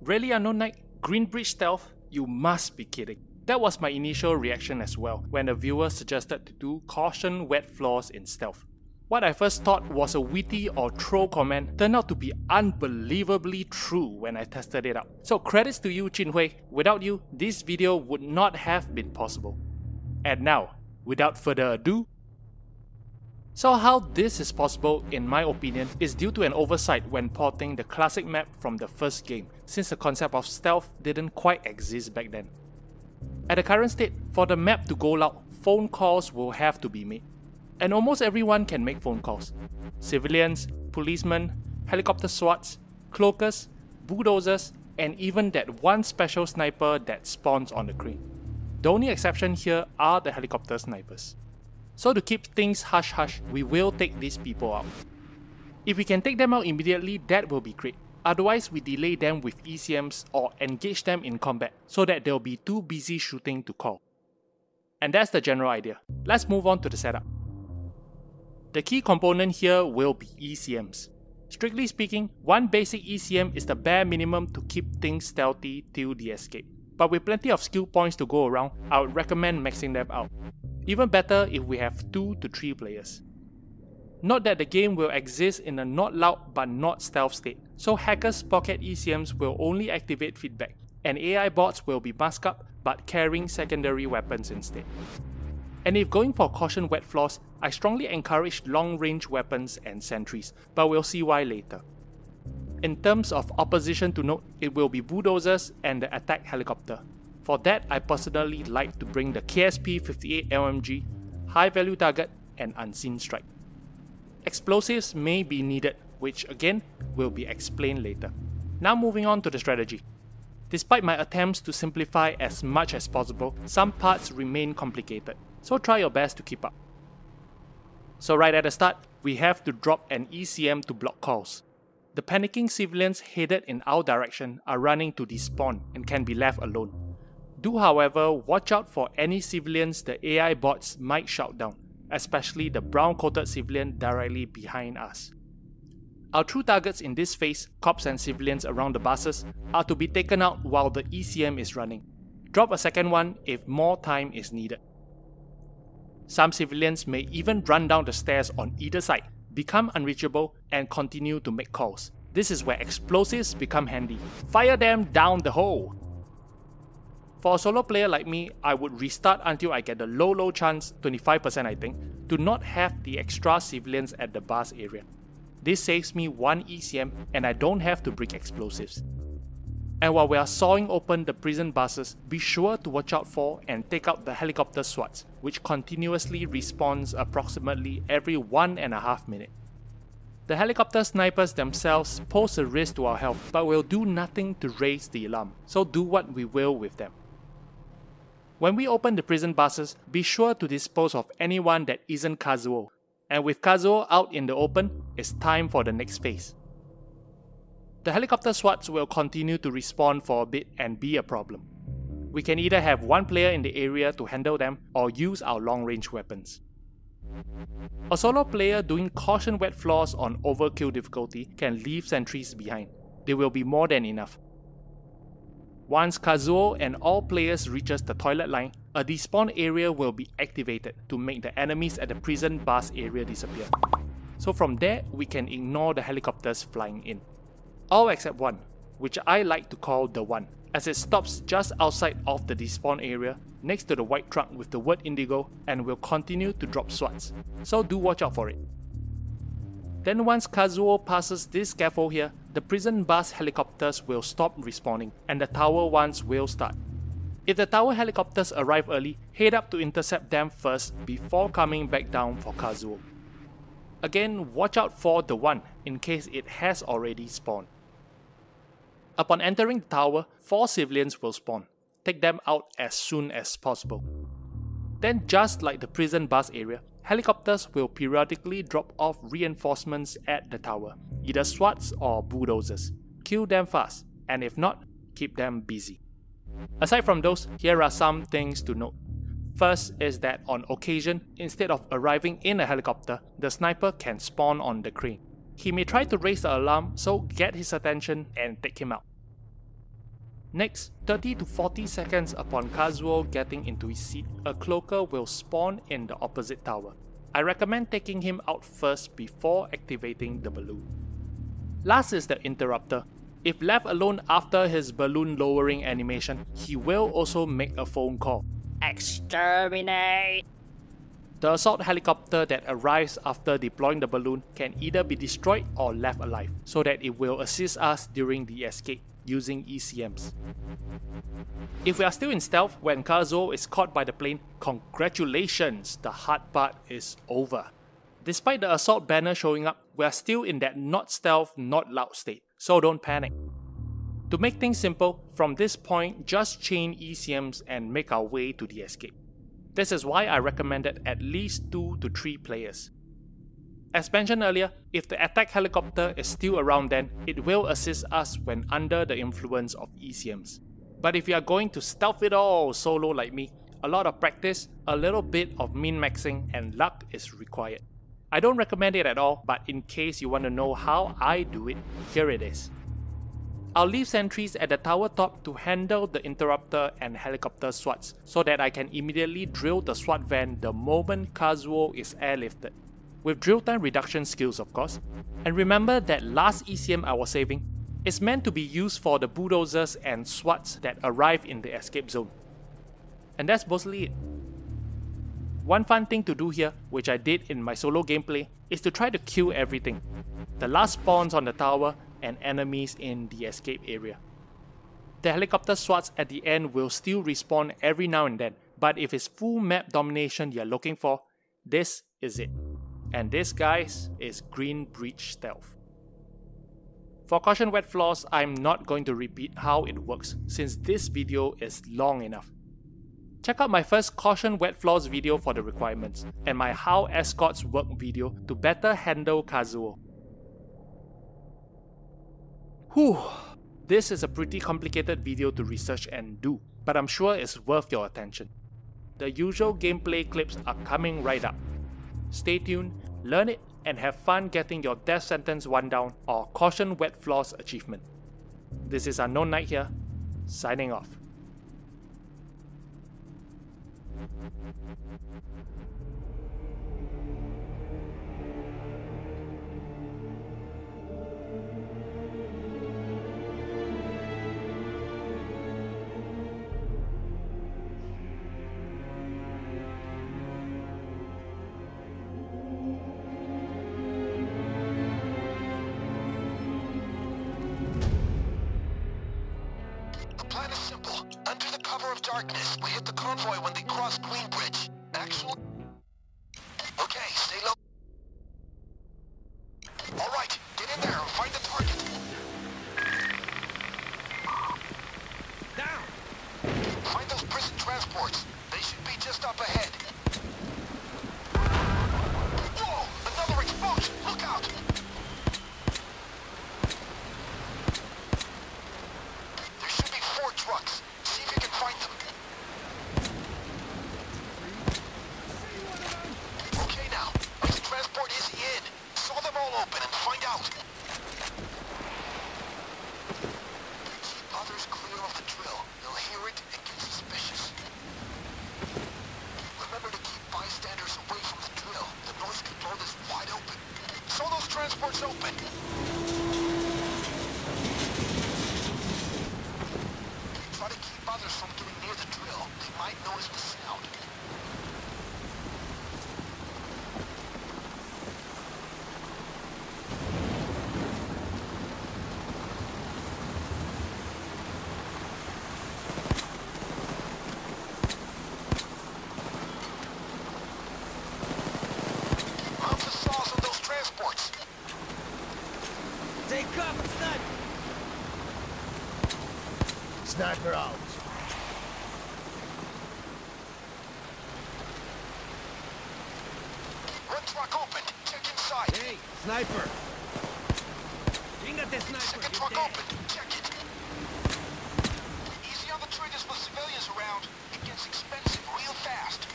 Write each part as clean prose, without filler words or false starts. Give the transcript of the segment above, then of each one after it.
Really, Unknown Knight? Greenbridge stealth? You must be kidding. That was my initial reaction as well when the viewer suggested to do caution wet floors in stealth. What I first thought was a witty or troll comment turned out to be unbelievably true when I tested it out. So credits to you, Chinhui. Without you, this video would not have been possible. And now, without further ado, so how this is possible, in my opinion, is due to an oversight when porting the classic map from the first game, since the concept of stealth didn't quite exist back then. At the current state, for the map to go loud, phone calls will have to be made. And almost everyone can make phone calls. Civilians, policemen, helicopter SWATs, cloakers, bulldozers, and even that one special sniper that spawns on the crane. The only exception here are the helicopter snipers. So to keep things hush-hush, we will take these people out. If we can take them out immediately, that will be great. Otherwise, we delay them with ECMs or engage them in combat so that they'll be too busy shooting to call. And that's the general idea. Let's move on to the setup. The key component here will be ECMs. Strictly speaking, one basic ECM is the bare minimum to keep things stealthy till the escape. But with plenty of skill points to go around, I would recommend maxing them out. Even better if we have 2 to 3 players. Note that the game will exist in a not loud but not stealth state, so hackers' pocket ECMs will only activate feedback, and AI bots will be masked up but carrying secondary weapons instead. And if going for caution wet floors, I strongly encourage long-range weapons and sentries, but we'll see why later. In terms of opposition to note, it will be bulldozers and the attack helicopter. For that, I personally like to bring the KSP-58 LMG, high value target, and unseen strike. Explosives may be needed, which again will be explained later. Now moving on to the strategy. Despite my attempts to simplify as much as possible, some parts remain complicated, so try your best to keep up. So right at the start, we have to drop an ECM to block calls. The panicking civilians headed in our direction are running to despawn and can be left alone. Do however watch out for any civilians the AI bots might shout down, especially the brown coated civilian directly behind us. Our true targets in this phase, cops and civilians around the buses, are to be taken out while the ECM is running. Drop a second one if more time is needed. Some civilians may even run down the stairs on either side, become unreachable, and continue to make calls. This is where explosives become handy. Fire them down the hole! For a solo player like me, I would restart until I get the low chance, 25% I think, to not have the extra civilians at the bus area. This saves me 1 ECM and I don't have to break explosives. And while we are sawing open the prison buses, be sure to watch out for and take out the helicopter SWATs, which continuously respawns approximately every 1.5 minutes. The helicopter snipers themselves pose a risk to our health, but will do nothing to raise the alarm, so do what we will with them. When we open the prison buses, be sure to dispose of anyone that isn't Kazuo. And with Kazuo out in the open, it's time for the next phase. The helicopter SWATs will continue to respawn for a bit and be a problem. We can either have one player in the area to handle them or use our long-range weapons. A solo player doing caution wet floors on Overkill difficulty can leave sentries behind. They will be more than enough. Once Kazuo and all players reaches the toilet line, a despawn area will be activated to make the enemies at the prison bus area disappear. So from there, we can ignore the helicopters flying in. All except one, which I like to call the One, as it stops just outside of the despawn area next to the white truck with the word Indigo and will continue to drop SWATs, so do watch out for it. Then once Kazuo passes this scaffold here, the prison bus helicopters will stop respawning and the tower ones will start. If the tower helicopters arrive early, head up to intercept them first before coming back down for Kazuo. Again, watch out for the One in case it has already spawned. Upon entering the tower, 4 civilians will spawn. Take them out as soon as possible. Then just like the prison bus area, helicopters will periodically drop off reinforcements at the tower, either SWATs or bulldozers. Kill them fast, and if not, keep them busy. Aside from those, here are some things to note. First is that on occasion, instead of arriving in a helicopter, the sniper can spawn on the crane. He may try to raise the alarm, so get his attention and take him out. Next, 30 to 40 seconds upon Kazuo getting into his seat, a cloaker will spawn in the opposite tower. I recommend taking him out first before activating the balloon. Last is the interrupter. If left alone after his balloon lowering animation, he will also make a phone call. Exterminate! The assault helicopter that arrives after deploying the balloon can either be destroyed or left alive, so that it will assist us during the escape using ECMs. If we are still in stealth when Kazuo is caught by the plane, congratulations, the hard part is over. Despite the assault banner showing up, we are still in that not stealth, not loud state, so don't panic. To make things simple, from this point just chain ECMs and make our way to the escape. This is why I recommended at least 2 to 3 players. As mentioned earlier, if the attack helicopter is still around then, it will assist us when under the influence of ECMs. But if you are going to stealth it all solo like me, a lot of practice, a little bit of min-maxing and luck is required. I don't recommend it at all, but in case you want to know how I do it, here it is. I'll leave sentries at the tower top to handle the interrupter and helicopter SWATs so that I can immediately drill the SWAT van the moment Kazuo is airlifted. With drill time reduction skills of course. And remember that last ECM I was saving is meant to be used for the bulldozers and SWATs that arrive in the escape zone. And that's mostly it. One fun thing to do here, which I did in my solo gameplay, is to try to kill everything. The last spawns on the tower and enemies in the escape area. The helicopter SWATs at the end will still respawn every now and then, but if it's full map domination you're looking for, this is it. And this, guys, is Green Breach Stealth. For Caution Wet Floors, I'm not going to repeat how it works since this video is long enough. Check out my first Caution Wet Floors video for the requirements, and my How Escorts Work video to better handle Kazuo. Whew, this is a pretty complicated video to research and do, but I'm sure it's worth your attention. The usual gameplay clips are coming right up. Stay tuned, learn it, and have fun getting your Death Sentence 1 down or Caution Wet Floors achievement. This is Unknown Knight here, signing off. Darkness. We hit the convoy when they crossed Greenbridge. Actually... Okay, stay low. Alright, get in there and find the target. Down! Find those prison transports. They should be just up ahead. Whoa! Another explosion! Look out! There should be 4 trucks. See if you can find them. Okay now, let's transport Izzy in. Saw them all open and find out. Keep others clear of the drill. They'll hear it and get suspicious. Remember to keep bystanders away from the drill. The North can blow this wide open. Saw those transports open. Try to keep others from getting near the drill. They might notice the sound. Mount the saws on those transports. Take cover, sniper! Sniper out. Red truck open. Check inside. Hey, sniper! Chingate, sniper! Second You're truck dead. open. Check it. Easy on the triggers with civilians around. It gets expensive real fast.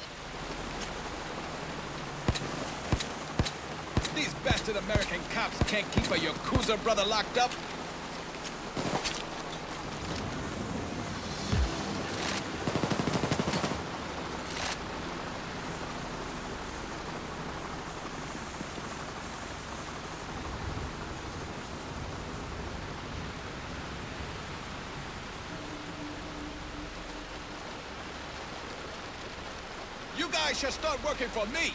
These bastard American cops can't keep a Yakuza brother locked up. guys should start working for me.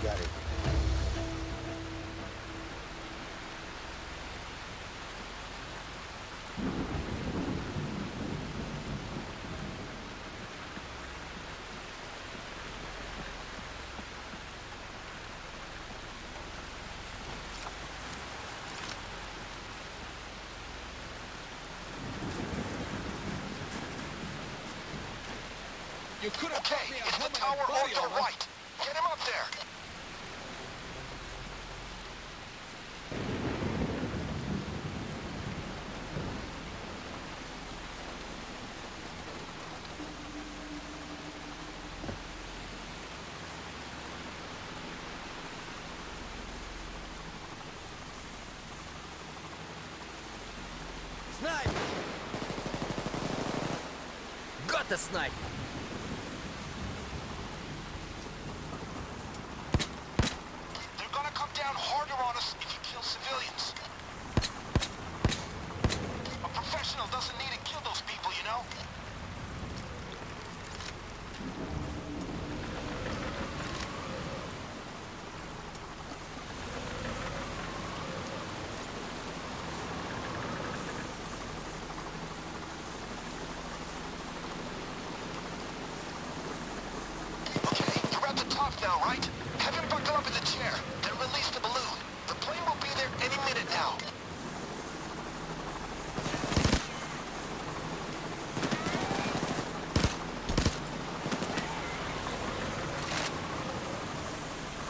Got it. You could have Okay, got me a it's the helmet tower and on body your armor. right. Get him up there. Snipe! Got the snipe! They're gonna come down harder on us if you kill civilians. A professional doesn't need to kill those people, you know? Okay, you're at the top now, right? Have him buckle up in the chair, then release the balloon. The plane will be there any minute now.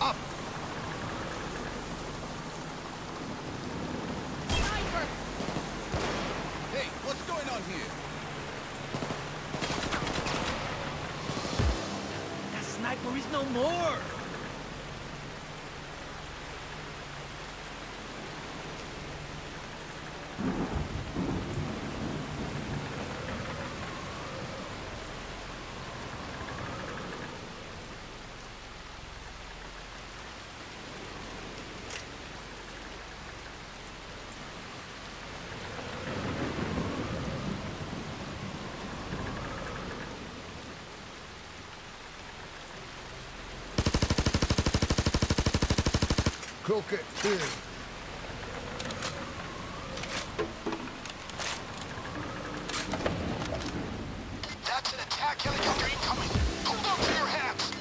Up! Sniper! Hey, what's going on here? That sniper is no more! Crooked, here. That's an attack helicopter incoming. Hold on to your hats.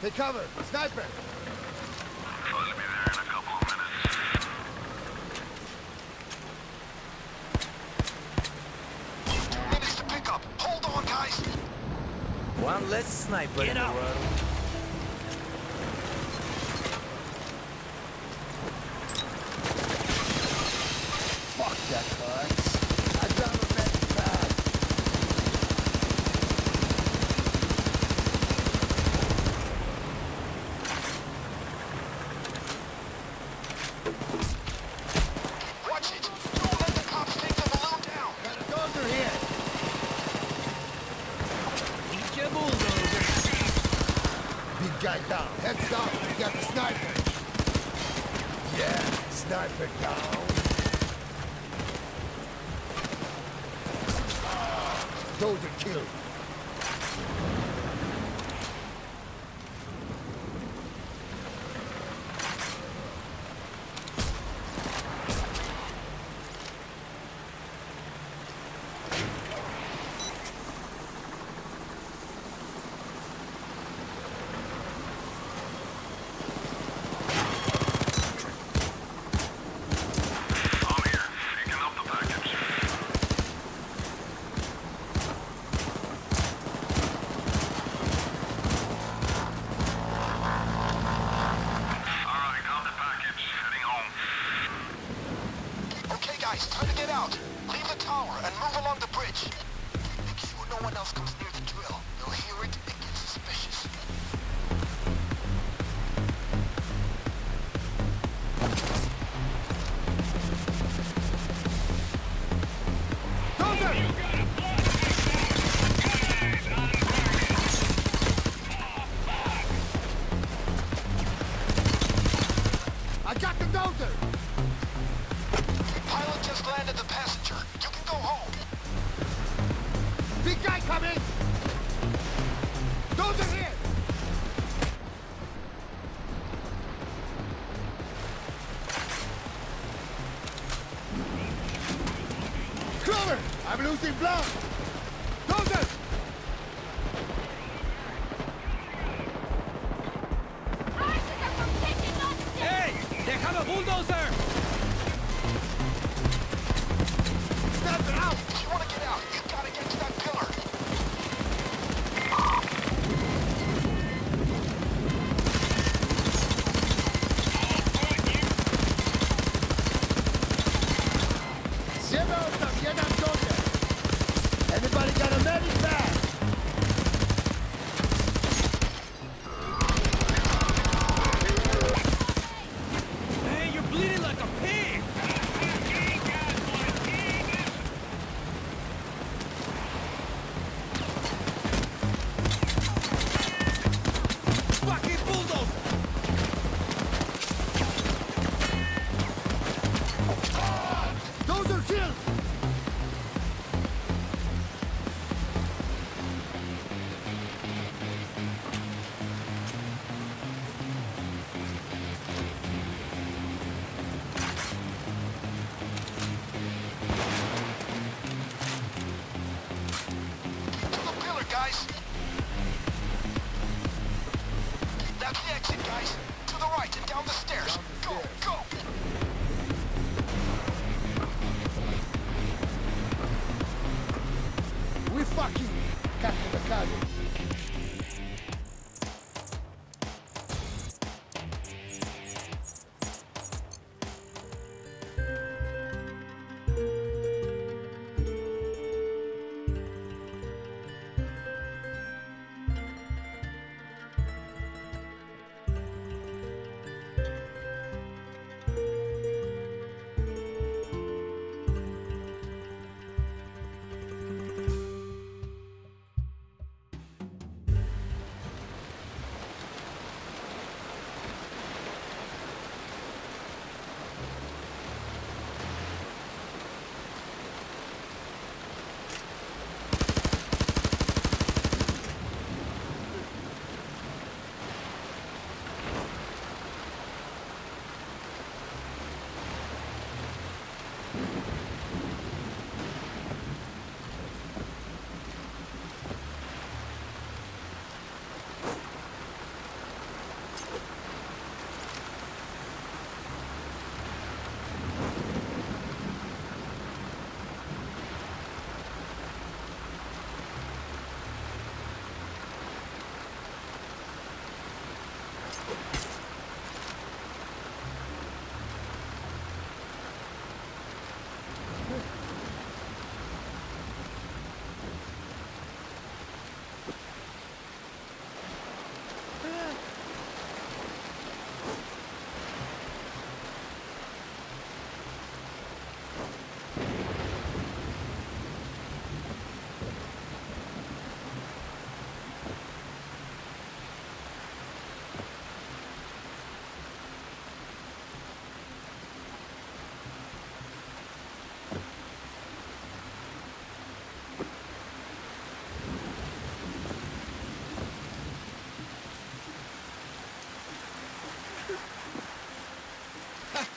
Take cover. Sniper. Minutes to pick up. Hold on, guys. One less sniper in the up. world. Fuck that cuz. I'd rather bet fast. Watch it. Don't let the cops take the balloon down. Got a dozer here. Eat your bulldozer! Big guy down. Heads down. We got the sniper. Yeah, sniper down. Dozer killed. Guys, time to get out. Leave the tower and move along the bridge. Make sure no one else comes near the drill. They'll hear it and get suspicious. I got the dozer! Pilot just landed the passenger. You can go home. Big guy coming! Dozer here! Clover! I'm losing blood! Dozer! Hey! They have a bulldozer! Sniper out! If you want to get out, you gotta get to that pillar. Zero tam jeden dozer! Anybody got a medic bag? Hey, you're bleeding like a pig! Fucking bulldozer! Dozer killed! To the pillar, guys. That's the exit, guys. To the right and down the stairs. Go, go! We fucking Captain Ricardo.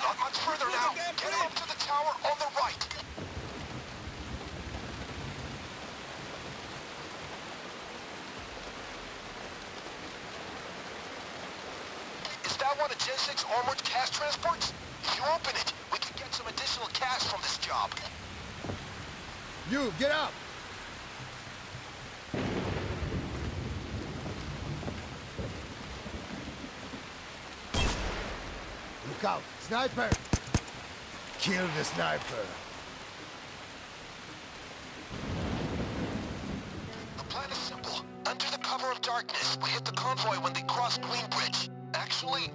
Not much further now. Get him up to the tower on the right. Is that one of Gen 6 armored cash transports? If you open it, we can get some additional cash from this job. You, get up! Look out! Sniper! Kill the sniper. The plan is simple. Under the cover of darkness, we hit the convoy when they cross Greenbridge. Actually,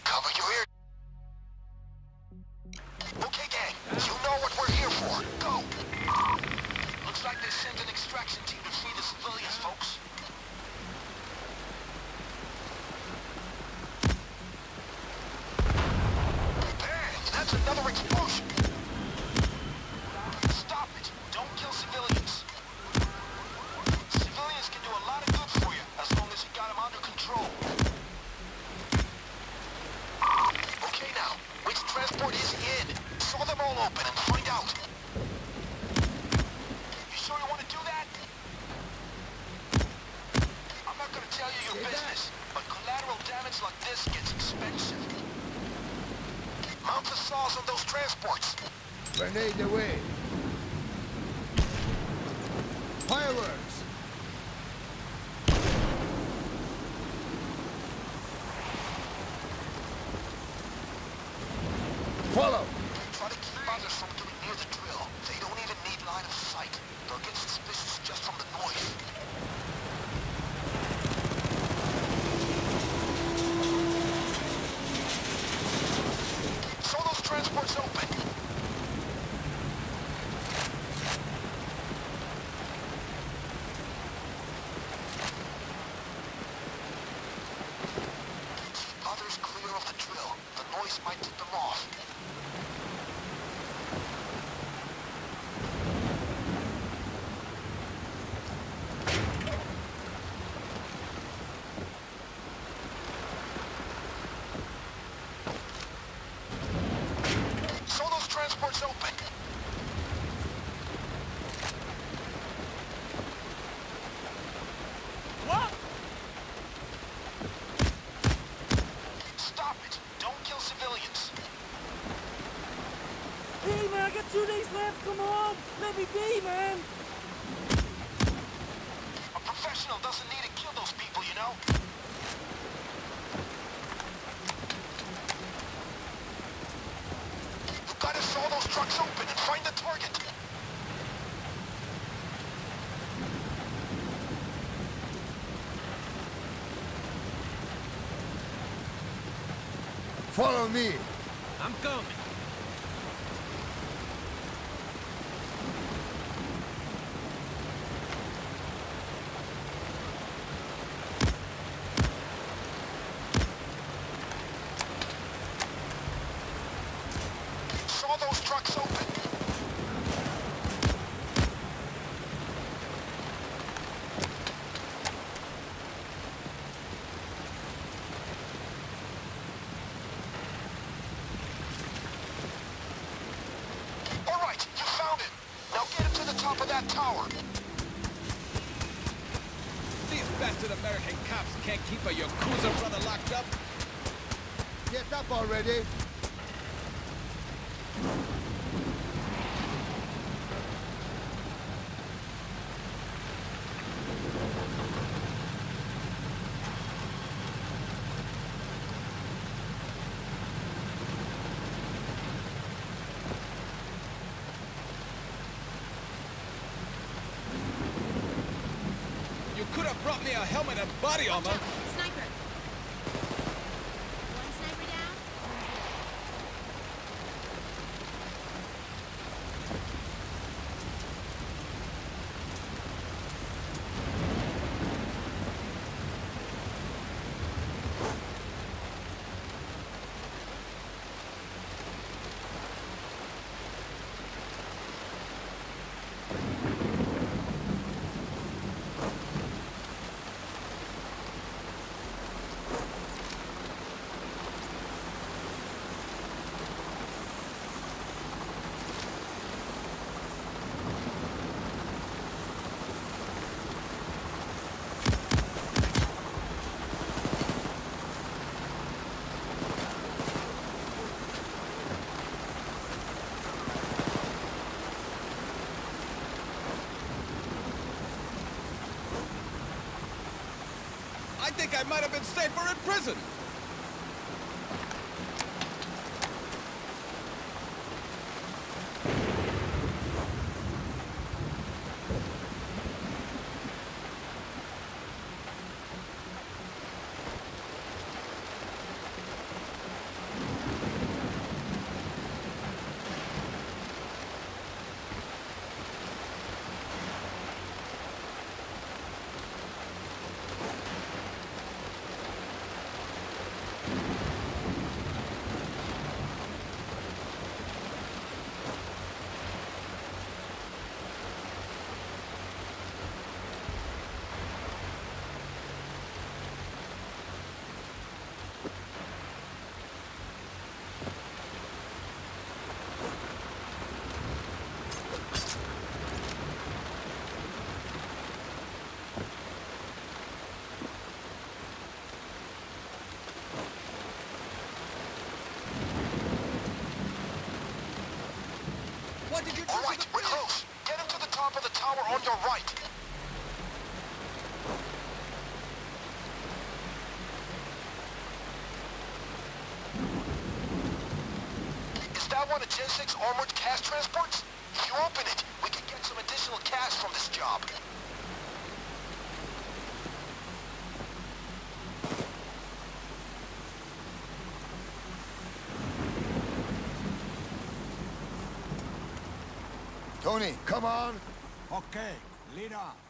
cover your ear. Okay, gang. You know what we're here for. Go! Looks like they sent an extraction team to free the civilians, folks. Bang! That's another explosion! Stop it! Don't kill civilians. Civilians can do a lot of good for you, as long as you got them under control. Okay now, which transport is in? Saw them all open and find out. You sure you want to do that? I'm not gonna tell you your business, but collateral damage like this gets expensive. Mount the saws on those transports. Grenade away. Fireworks. Follow. Try to keep others from getting near the drill. They don't even need line of sight. They'll get suspicious just from the noise. Saw those transports open. Keep others clear of the drill. The noise might tip them off. Saw those transports open. What? Stop it. Don't kill civilians. Hey, man, I got 2 days left. Come on. Let me be, man. A professional doesn't need to kill those people, you know? You gotta saw those trucks open and find the target. Follow me. I'm coming. Saw those trucks open. All right, you found it. Now get it to the top of that tower. These bastard American cops can't keep a Yakuza brother locked up. Get up already. You could have brought me a helmet and body armor. Sniper. One sniper down. I think I might have been safer in prison. Why did you do All right, we're close. Get him to the top of the tower on your right. Is that one of Gen 6 armored cash transports? If you open it, we can get some additional cash from this job. Tony, come on. Okay, lead on.